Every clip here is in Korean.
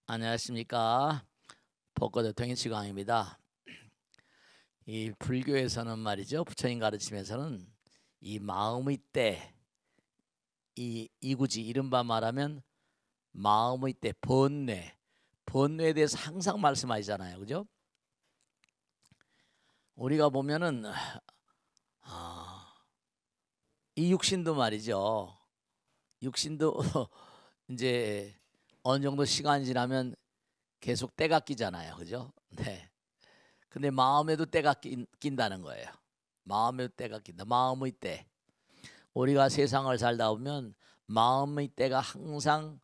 안녕하십니까. 복고대통령 지광입니다. 이 불교에서는 말이죠, 부처님 가르침에서는 이 마음의 때, 이 이구지 이른바 말하면 마음의 때, 번뇌에 대해서 항상 말씀하시잖아요, 그죠? 우리가 보면은 이 육신도 말이죠, 육신도 이제 어느 정도 시간이 지나면 계속 때가 끼잖아요, 그죠? 네. 근데 마음에도 때가 낀다는 거예요. 마음에도 때가 낀다. 마음의 때. 우리가 세상을 살다 보면 마음의 때가 항상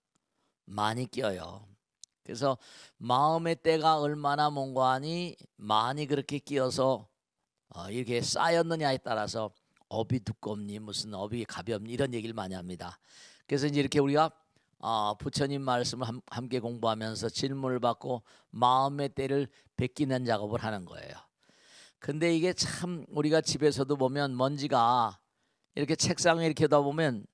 많이 껴요. 그래서 마음의 때가 얼마나 몽고하니 많이 그렇게 끼어서 이렇게 쌓였느냐에 따라서 업이 두껍니 무슨 업이 가볍니 이런 얘기를 많이 합니다. 그래서 이제 이렇게 우리가 부처님 말씀을 함께 공부하면서 질문을 받고 마음의 때를 베끼는 작업을 하는 거예요. 근데 이게 참 우리가 집에서도 보면 먼지가 이렇게 책상에 이렇게 다 보면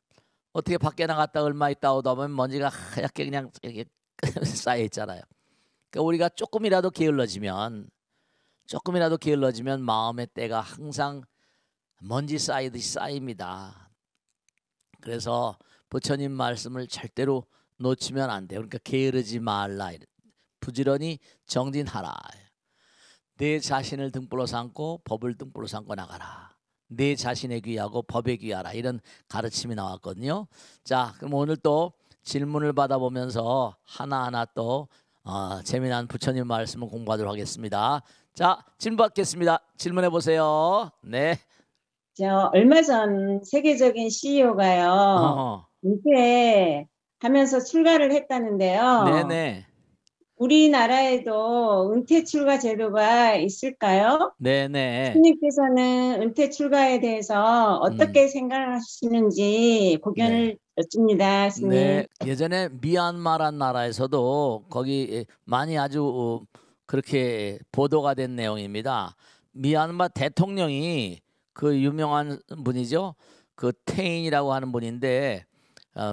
어떻게 밖에 나갔다 얼마 있다 오다 보면 먼지가 하얗게 그냥 이렇게 쌓여 있잖아요. 그러니까 우리가 조금이라도 게을러지면 마음의 때가 항상 먼지 쌓이듯이 쌓입니다. 그래서 부처님 말씀을 절대로 놓치면 안 돼요. 그러니까 게으르지 말라. 부지런히 정진하라. 내 자신을 등불로 삼고 법을 등불로 삼고 나가라. 내 자신에 귀하고 법에 귀하라. 이런 가르침이 나왔거든요. 자, 그럼 오늘 또 질문을 받아보면서 하나하나 또 재미난 부처님 말씀을 공부하도록 하겠습니다. 자, 질문 받겠습니다. 질문해 보세요. 네. 얼마 전 세계적인 CEO가요, 은퇴하면서 출가를 했다는데요. 네네. 우리나라에도 은퇴 출가 제도가 있을까요? 네네. 스님께서는 은퇴 출가에 대해서 어떻게 생각하시는지 네. 고견을 여쭙니다, 스님. 네, 예전에 미얀마란 나라에서도 거기 많이 아주 그렇게 보도가 된 내용입니다. 미얀마 대통령이 그 유명한 분이죠. 그 태인이라고 하는 분인데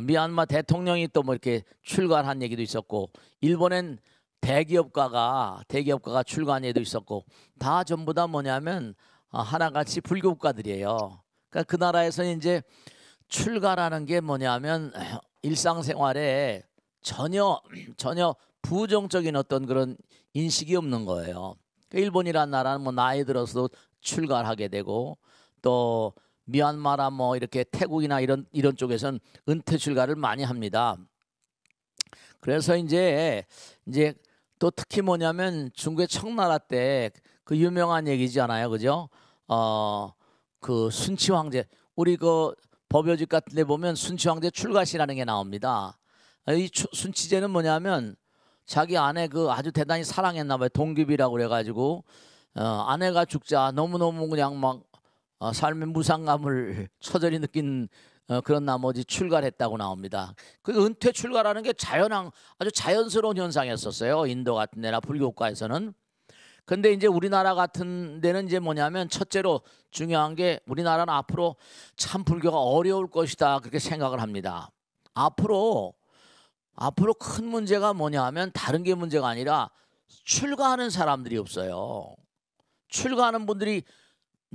미얀마 대통령이 또 뭐 이렇게 출가한 를 얘기도 있었고, 일본엔 대기업가가 출가한 얘기도 있었고, 다 전부 다 뭐냐면 하나같이 불교 국가들이에요. 그러니까 그 나라에서는 이제 출가라는 게 뭐냐면 일상생활에 전혀 부정적인 어떤 그런 인식이 없는 거예요. 그러니까 일본이란 나라는 뭐 나이 들어서도 출가를 하게 되고, 또 미얀마나 뭐 이렇게 태국이나 이런 쪽에서는 은퇴 출가를 많이 합니다. 그래서 이제 또 특히 뭐냐면 중국의 청나라 때 그 유명한 얘기잖아요, 그죠? 그 순치 황제, 우리 그 법요집 같은 데 보면 순치 황제 출가시라는 게 나옵니다. 이 순치제는 뭐냐면 자기 아내 그 아주 대단히 사랑했나 봐요. 동귀비라고 그래가지고 아내가 죽자 너무너무 그냥 막 삶의 무상감을 처절히 느낀 그런 나머지 출가를 했다고 나옵니다. 그 은퇴 출가라는 게 아주 자연스러운 현상이었었어요. 인도 같은 데나 불교국가에서는. 근데 이제 우리나라 같은 데는 이제 뭐냐면 첫째로 중요한 게 우리나라는 앞으로 참 불교가 어려울 것이다 그렇게 생각을 합니다. 앞으로 큰 문제가 뭐냐 하면 다른 게 문제가 아니라 출가하는 사람들이 없어요. 출가하는 분들이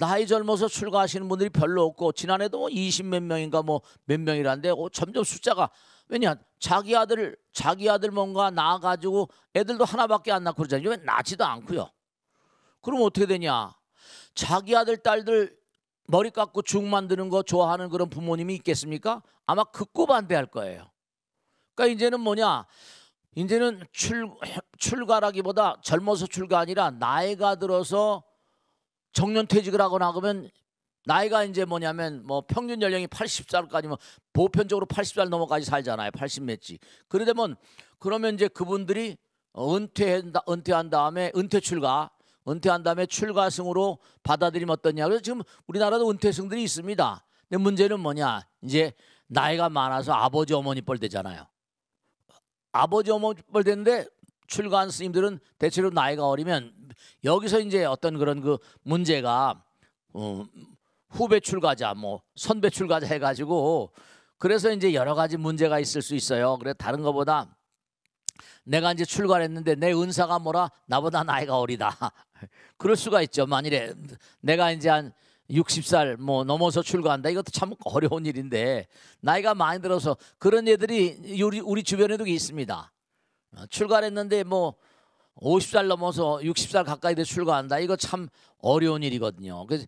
나이 젊어서 출가하시는 분들이 별로 없고, 지난해도 뭐 20 몇 명인가 뭐 몇 명이란데 점점 숫자가, 왜냐 자기 아들 뭔가 낳아가지고 애들도 하나밖에 안 낳고 그러잖아요. 왜 낳지도 않고요. 그럼 어떻게 되냐? 자기 아들 딸들 머리 깎고 죽 만드는 거 좋아하는 그런 부모님이 있겠습니까? 아마 극구 반대할 거예요. 그러니까 이제는 뭐냐? 이제는 출가라기보다 젊어서 출가 아니라 나이가 들어서 정년퇴직을 하거나 그러면, 나이가 이제 뭐냐면 뭐 평균 연령이 80살까지 뭐 보편적으로 80살 넘어까지 살잖아요. 80 몇지. 그러면 이제 그분들이 은퇴한 다음에 은퇴한 다음에 출가승으로 받아들이면 어떠냐. 그래서 지금 우리나라도 은퇴승들이 있습니다. 근데 문제는 뭐냐? 이제 나이가 많아서 아버지 어머니 뻘 되잖아요. 아버지 어머니 뻘 되는데 출가한 스님들은 대체로 나이가 어리면, 여기서 이제 어떤 그런 그 문제가 후배 출가자 뭐 선배 출가자 해가지고, 그래서 이제 여러 가지 문제가 있을 수 있어요. 그래 다른 것보다 내가 이제 출가를 했는데 내 은사가 뭐라 나보다 나이가 어리다. 그럴 수가 있죠. 만일에 내가 이제 한 60살 뭐 넘어서 출가한다. 이것도 참 어려운 일인데 나이가 많이 들어서 그런 애들이 우리 주변에도 있습니다. 출가를 했는데 뭐 50살 넘어서 60살 가까이 돼 출가한다. 이거 참 어려운 일이거든요. 그래서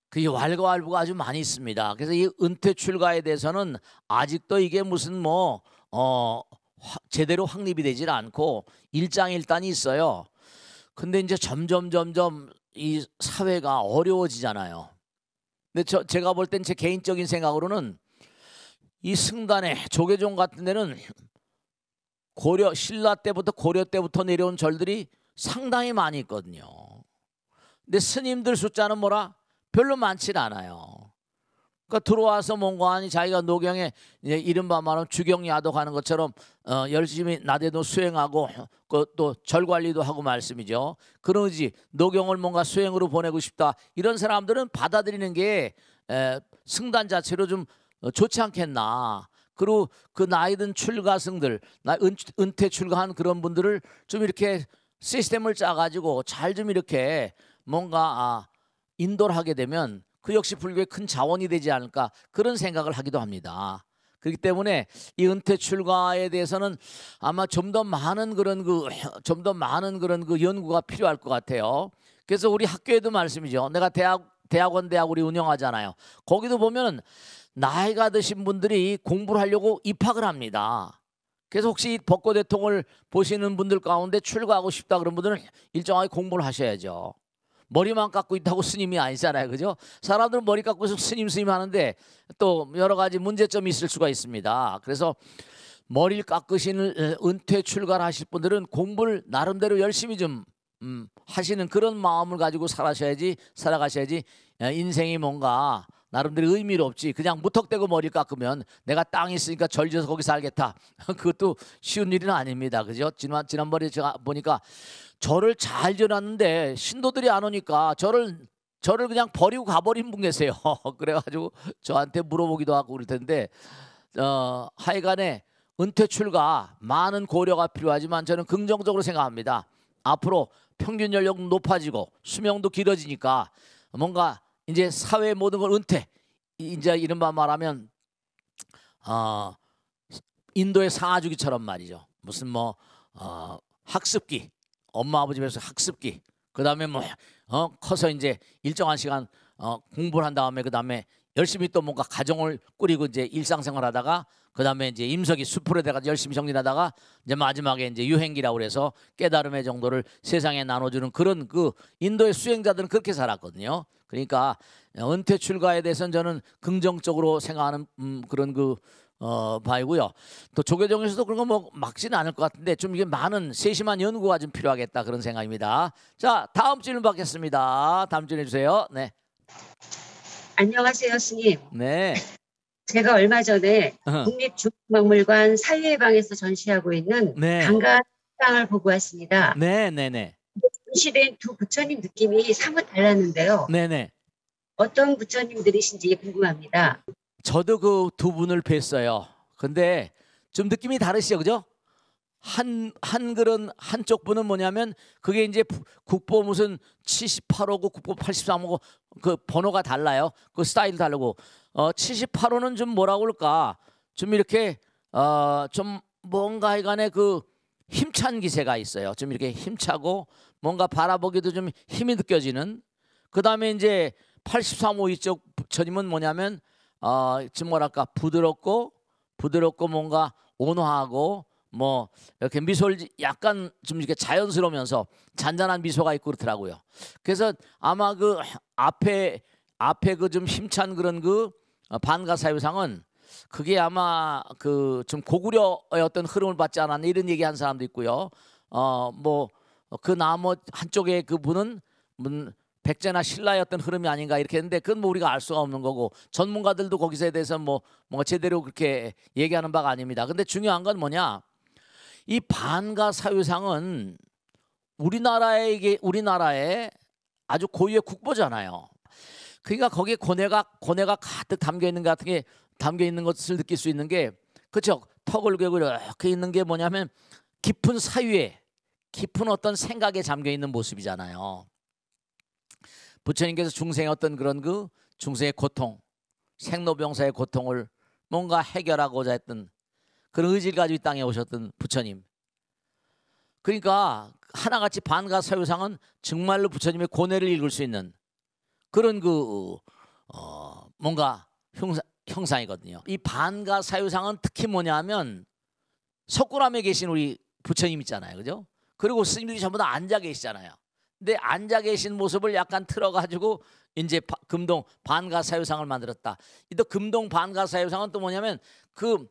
그게 왈가왈부가 아주 많이 있습니다. 그래서 이 은퇴 출가에 대해서는 아직도 이게 무슨 뭐 제대로 확립이 되질 않고 일장일단이 있어요. 근데 이제 점점 이 사회가 어려워지잖아요. 근데 제가 볼 땐 제 개인적인 생각으로는 이 승단의 조계종 같은 데는 신라 때부터 고려 때부터 내려온 절들이 상당히 많이 있거든요. 근데 스님들 숫자는 뭐라 별로 많지 않아요. 그러니까 들어와서 뭔가 하니 자기가 노경에 이른바 말하면 주경야독 하는 것처럼 열심히 나대도 수행하고 또 절관리도 하고 말씀이죠. 그러지 노경을 뭔가 수행으로 보내고 싶다 이런 사람들은 받아들이는 게 승단 자체로 좀 좋지 않겠나. 그리고 그 나이든 출가승들 은퇴 출가한 그런 분들을 좀 이렇게 시스템을 짜가지고 잘 좀 이렇게 뭔가 인도를 하게 되면 그 역시 불교의 큰 자원이 되지 않을까 그런 생각을 하기도 합니다. 그렇기 때문에 이 은퇴 출가에 대해서는 아마 좀 더 많은 그런 그 연구가 필요할 것 같아요. 그래서 우리 학교에도 말씀이죠. 내가 대학원 우리 운영하잖아요. 거기도 보면 나이가 드신 분들이 공부를 하려고 입학을 합니다. 그래서 혹시 벚꽃 대통을 보시는 분들 가운데 출가하고 싶다 그런 분들은 일정하게 공부를 하셔야죠. 머리만 깎고 있다고 스님이 아니잖아요. 그죠? 사람들은 머리 깎고 스님 하는데 또 여러 가지 문제점이 있을 수가 있습니다. 그래서 머리를 깎으시는 은퇴 출가를 하실 분들은 공부를 나름대로 열심히 좀 하시는 그런 마음을 가지고 살아가셔야지 인생이 뭔가 나름대로 의미가 없지. 그냥 무턱대고 머리 깎으면 내가 땅이 있으니까 절지어서 거기 살겠다. 그것도 쉬운 일은 아닙니다. 그죠? 지난번에 제가 보니까 절을 잘 지어놨는데 신도들이 안 오니까 절을 그냥 버리고 가버린 분 계세요. 그래가지고 저한테 물어보기도 하고 그럴 텐데 하여간에 은퇴 출가 많은 고려가 필요하지만 저는 긍정적으로 생각합니다. 앞으로 평균 연령 높아지고 수명도 길어지니까 뭔가 이제 사회 모든 걸 은퇴 이제 이른바 말하면 인도의 상하주기처럼 말이죠. 무슨 뭐 학습기 엄마 아버지 뵈서 학습기 그다음에 뭐 커서 이제 일정한 시간 공부를 한 다음에 그다음에 열심히 또 뭔가 가정을 꾸리고 이제 일상생활하다가 그다음에 이제 임석이 수풀에 대가 열심히 정진하다가 이제 마지막에 이제 유행기라고 그래서 깨달음의 정도를 세상에 나눠주는 그런 그 인도의 수행자들은 그렇게 살았거든요. 그러니까 은퇴 출가에 대해서는 저는 긍정적으로 생각하는 그런 바이고요. 또 조계종에서도 그런 거 뭐 막지는 않을 것 같은데 좀 이게 많은 세심한 연구가 좀 필요하겠다 그런 생각입니다. 자, 다음 질문 받겠습니다. 다음 질문 해주세요. 네. 안녕하세요, 스님. 네. 제가 얼마 전에 국립중앙박물관 사유회방에서 전시하고 있는 네. 강가상을 보고 왔습니다. 네네네. 전시된 두 부처님 느낌이 사뭇 달랐는데요. 네네. 어떤 부처님들이신지 궁금합니다. 저도 그 두 분을 뵀어요. 근데 좀 느낌이 다르시죠, 그죠? 한글은 한쪽 분은 뭐냐면 그게 이제 국보 무슨 78호고 국보 83호고 그 번호가 달라요. 그 스타일 다르고 78호는 좀 뭐라고 그럴까? 좀 이렇게 좀 뭔가 하여간에 그 힘찬 기세가 있어요. 좀 이렇게 힘차고 뭔가 바라보기도 좀 힘이 느껴지는. 그다음에 이제 83호 이쪽 부처님은 뭐냐면 좀 뭐랄까 부드럽고 뭔가 온화하고 뭐 이렇게 미소를 약간 좀 이렇게 자연스러우면서 잔잔한 미소가 있고 그렇더라고요. 그래서 아마 그 앞에 그 좀 힘찬 그런 그 반가사유상은 그게 아마 그 좀 고구려의 어떤 흐름을 받지 않았나 이런 얘기한 사람도 있고요. 뭐 그 나머 한쪽에 그 분은 백제나 신라의 어떤 흐름이 아닌가 이렇게 했는데 그건 뭐 우리가 알 수가 없는 거고 전문가들도 거기서에 대해서 뭐 제대로 그렇게 얘기하는 바가 아닙니다. 근데 중요한 건 뭐냐? 이 반가사유상은 우리나라의 아주 고유의 국보잖아요. 그러니까 거기에 고뇌가 가득 담겨 있는 것 같은 게 담겨 있는 것을 느낄 수 있는 게 그렇죠. 턱을 괴고 이렇게 있는 게 뭐냐면 깊은 사유에 깊은 어떤 생각에 잠겨 있는 모습이잖아요. 부처님께서 중생의 어떤 그런 그 중생의 고통, 생로병사의 고통을 뭔가 해결하고자 했던 그런 의지를 가지고 이 땅에 오셨던 부처님. 그러니까 하나같이 반가사유상은 정말로 부처님의 고뇌를 읽을 수 있는 그런 그 뭔가 형상이거든요. 이 반가사유상은 특히 뭐냐면 석굴암에 계신 우리 부처님 있잖아요, 그죠? 그리고 스님들이 전부 다 앉아 계시잖아요. 근데 앉아 계신 모습을 약간 틀어가지고 이제 금동 반가사유상을 만들었다. 이 또 금동 반가사유상은 또 뭐냐면 그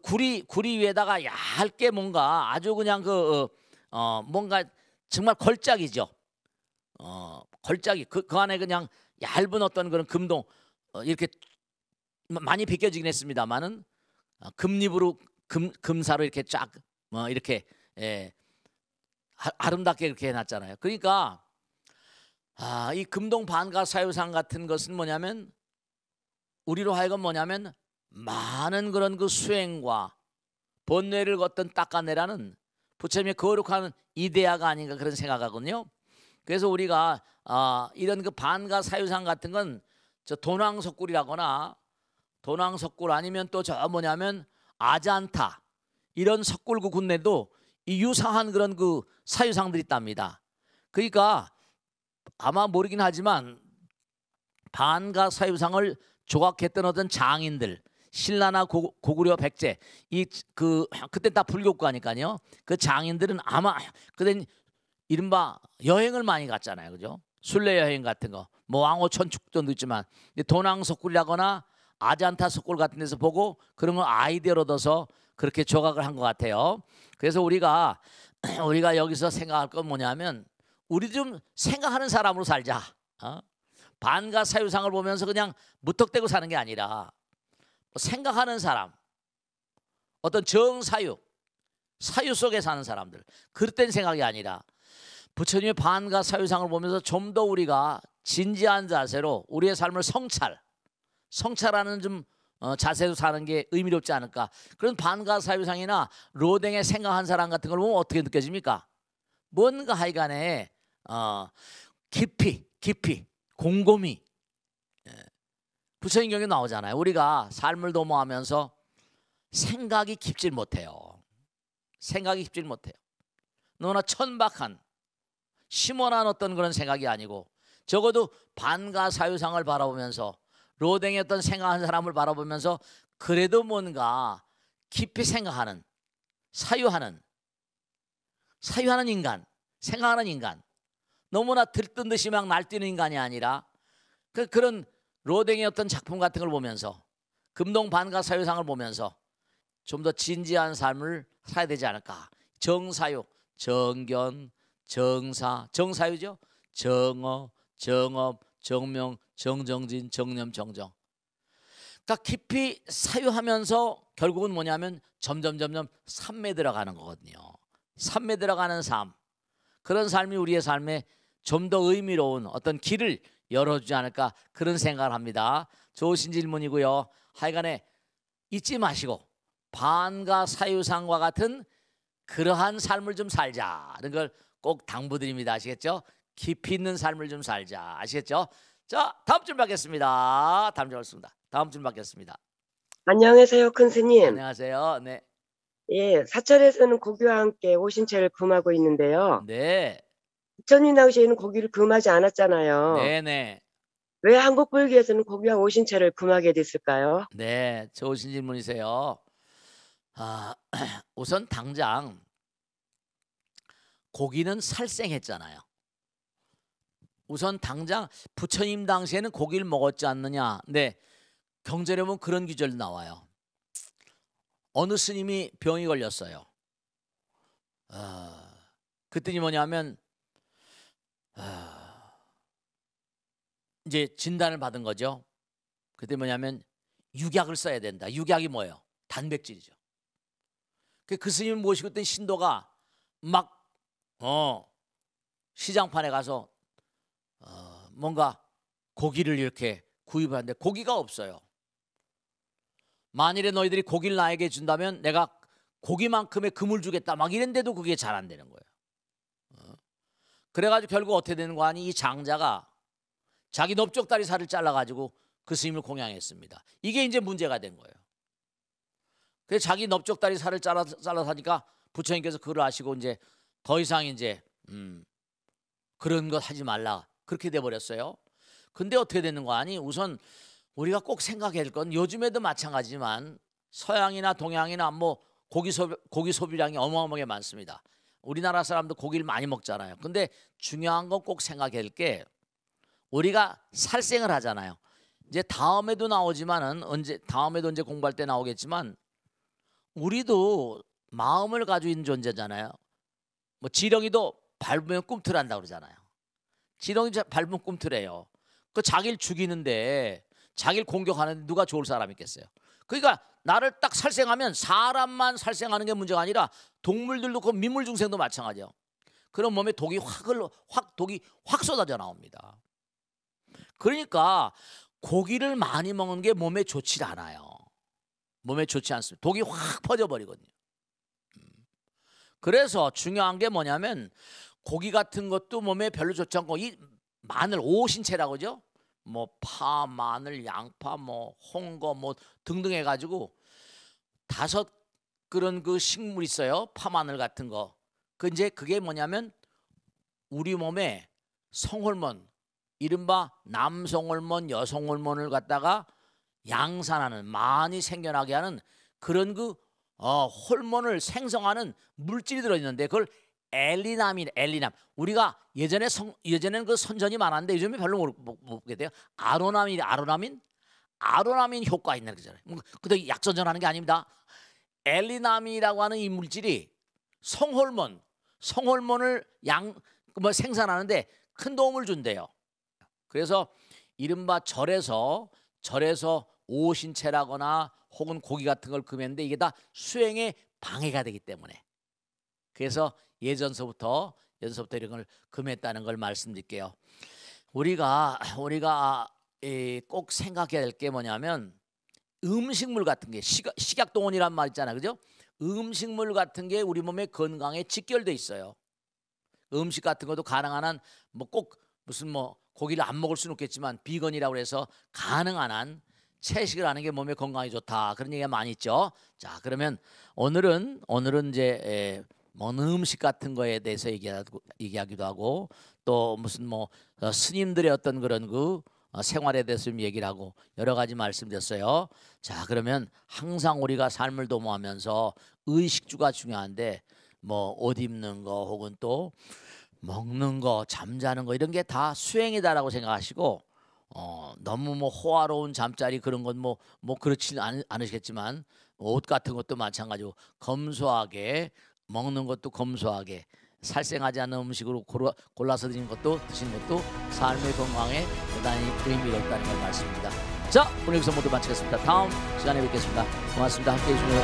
구리 위에다가 얇게 뭔가 아주 그냥 뭔가 정말 걸작이죠. 걸작이 그 안에 그냥 얇은 어떤 그런 금동 이렇게 많이 비껴지긴 했습니다만은 금립으로 금사로 이렇게 쫙 이렇게 아름답게 이렇게 해놨잖아요. 그러니까 이 금동 반가사유상 같은 것은 뭐냐면 우리로 하여금 뭐냐면 많은 그런 그 수행과 번뇌를 걷던 닦아내라는 부처님의 거룩한 이데아가 아닌가 그런 생각하거든요. 그래서 우리가 이런 그 반가사유상 같은 건 저 돈왕석굴이라거나 돈왕석굴 아니면 또 저 뭐냐면 아잔타 이런 석굴구 군내도 이 유사한 그런 그 사유상들이 있답니다. 그러니까 아마 모르긴 하지만 반가사유상을 조각했던 어떤 장인들 신라나 고구려 백제 그때 다 불교과니까요. 그 장인들은 아마 그땐 이른바 여행을 많이 갔잖아요, 그죠? 순례 여행 같은 거, 뭐 왕호 천축전도 있지만 돈왕석굴이라거나 아잔타 석굴 같은 데서 보고 그런 걸 아이디어를 얻어서 그렇게 조각을 한 것 같아요. 그래서 우리가 여기서 생각할 건 뭐냐면 우리 좀 생각하는 사람으로 살자. 반가사유상을 보면서 그냥 무턱대고 사는 게 아니라 생각하는 사람, 어떤 정사유, 사유 속에 사는 사람들 그릇된 생각이 아니라 부처님의 반가사유상을 보면서 좀 더 우리가 진지한 자세로 우리의 삶을 성찰하는 좀 자세로 사는 게 의미롭지 않을까. 그런 반가사유상이나 로댕에 생각한 사람 같은 걸 보면 어떻게 느껴집니까? 뭔가 하여간에 깊이 곰곰이 부처님 경에 나오잖아요. 우리가 삶을 도모하면서 생각이 깊질 못해요. 너무나 천박한 심원한 어떤 그런 생각이 아니고 적어도 반가사유상을 바라보면서 로댕의 어떤 생각하는 사람을 바라보면서 그래도 뭔가 깊이 생각하는 사유하는 인간, 생각하는 인간, 너무나 들뜬 듯이 막 날뛰는 인간이 아니라 그런 로댕의 어떤 작품 같은 걸 보면서 금동 반가사유상을 보면서 좀 더 진지한 삶을 살아야 되지 않을까. 정사유, 정견, 정사, 정사유죠. 정어, 정업, 정명, 정정진, 정념, 정정. 그러니까 깊이 사유하면서 결국은 뭐냐면 점점 삶에 들어가는 거거든요. 삶에 들어가는 삶. 그런 삶이 우리의 삶에 좀 더 의미로운 어떤 길을 열어주지 않을까 그런 생각을 합니다. 좋으신 질문이고요. 하여간에 잊지 마시고 반가사유상과 같은 그러한 삶을 좀 살자는 걸 꼭 당부드립니다. 아시겠죠? 깊이 있는 삶을 좀 살자. 아시겠죠? 자, 다음 줄 받겠습니다. 다음 줄 받겠습니다. 안녕하세요, 큰 스님. 안녕하세요. 네. 예, 사찰에서는 고기와 함께 오신채를 금하고 있는데요. 네. 부처님 당시에는 고기를 금하지 않았잖아요. 네네. 왜 한국 불교에서는 고기와 오신채를 금하게 됐을까요? 네, 좋으신 질문이세요. 우선 당장 고기는 살생했잖아요. 우선 당장 부처님 당시에는 고기를 먹었지 않느냐. 네, 경전에 보면 그런 기절 나와요. 어느 스님이 병이 걸렸어요. 그랬더니 뭐냐면 이제 진단을 받은 거죠. 그때 뭐냐면 육약을 써야 된다. 육약이 뭐예요? 단백질이죠. 그 스님을 모시고 있던 신도가 막 시장판에 가서 뭔가 고기를 이렇게 구입하는데 고기가 없어요. 만일에 너희들이 고기를 나에게 준다면 내가 고기만큼의 금을 주겠다 막 이랬는데도 그게 잘 안 되는 거예요. 그래가지고 결국 어떻게 되는 거 아니? 이 장자가 자기 넓적다리 살을 잘라가지고 그 스님을 공양했습니다. 이게 이제 문제가 된 거예요. 그래서 자기 넓적다리 살을 잘라서 하니까 부처님께서 그걸 아시고 이제 더 이상 이제 그런 것 하지 말라 그렇게 돼 버렸어요. 근데 어떻게 되는 거 아니? 우선 우리가 꼭 생각해야 될 건 요즘에도 마찬가지지만 서양이나 동양이나 뭐 고기 소비량이 어마어마하게 많습니다. 우리나라 사람도 고기를 많이 먹잖아요. 근데 중요한 건 꼭 생각해야 될 게 우리가 살생을 하잖아요. 이제 다음에도 나오지만은 다음에도 언제 공부할 때 나오겠지만 우리도 마음을 가지고 있는 존재잖아요. 뭐 지렁이도 밟으면 꿈틀한다 그러잖아요. 지렁이 밟으면 꿈틀해요. 그 자기를 죽이는데 자기를 공격하는데 누가 좋을 사람이 있겠어요? 그러니까 나를 딱 살생하면 사람만 살생하는 게 문제가 아니라 동물들도 그 민물 중생도 마찬가지예요. 그럼 몸에 독이 확 쏟아져 나옵니다. 그러니까 고기를 많이 먹는 게 몸에 좋지 않아요. 몸에 좋지 않습니다. 독이 확 퍼져버리거든요. 그래서 중요한 게 뭐냐면 고기 같은 것도 몸에 별로 좋지 않고 이 마늘 오신채라고 그러죠. 뭐 파, 마늘, 양파, 뭐 홍거 뭐 등등 해가지고 5 그런 그 식물 있어요. 파, 마늘 같은 거. 그게 뭐냐면 우리 몸에 성호르몬, 이른바 남성 호르몬, 여성 호르몬을 갖다가 양산하는 많이 생겨나게 하는 그런 그 호르몬을 생성하는 물질이 들어있는데 그걸 엘리남. 우리가 예전에는 그 선전이 많았는데 요즘에 별로 못 보게 돼요. 아로나민 효과 있는 거잖아요. 근데 약선전하는 게 아닙니다. 엘리남이라고 하는 이 물질이 성호르몬을 생산하는데 큰 도움을 준대요. 그래서 이른바 절에서 오신채라거나 혹은 고기 같은 걸 금했는데 이게 다 수행에 방해가 되기 때문에 그래서 예전서부터 이런 걸 금했다는 걸 말씀드릴게요. 우리가 꼭 생각해야 될 게 뭐냐면 음식물 같은 게 식약동원이란 말 있잖아요, 그죠? 음식물 같은 게 우리 몸의 건강에 직결돼 있어요. 음식 같은 것도 가능한 한 뭐 꼭 무슨 뭐 고기를 안 먹을 수는 없겠지만 비건이라고 해서 가능한 한 채식을 하는 게 몸에 건강에 좋다 그런 얘기가 많이 있죠. 자, 그러면 오늘은 이제 먹는 음식 같은 거에 대해서 얘기하기도 하고 또 무슨 뭐 스님들의 어떤 그런 그 생활에 대해서 좀 얘기를 하고 여러 가지 말씀드렸어요. 자, 그러면 항상 우리가 삶을 도모하면서 의식주가 중요한데 뭐 옷 입는 거 혹은 또 먹는 거, 잠자는 거 이런 게 다 수행이다라고 생각하시고 너무 뭐 호화로운 잠자리 그런 건 뭐 그렇지는 않으시겠지만 옷 같은 것도 마찬가지고 검소하게 먹는 것도 검소하게 살생하지 않는 음식으로 골라서 드시는 것도 삶의 건강에 대단히 의미가 있다는 걸 말씀입니다. 자, 오늘 여기서 모두 마치겠습니다. 다음 시간에 뵙겠습니다. 고맙습니다. 함께해 주셔서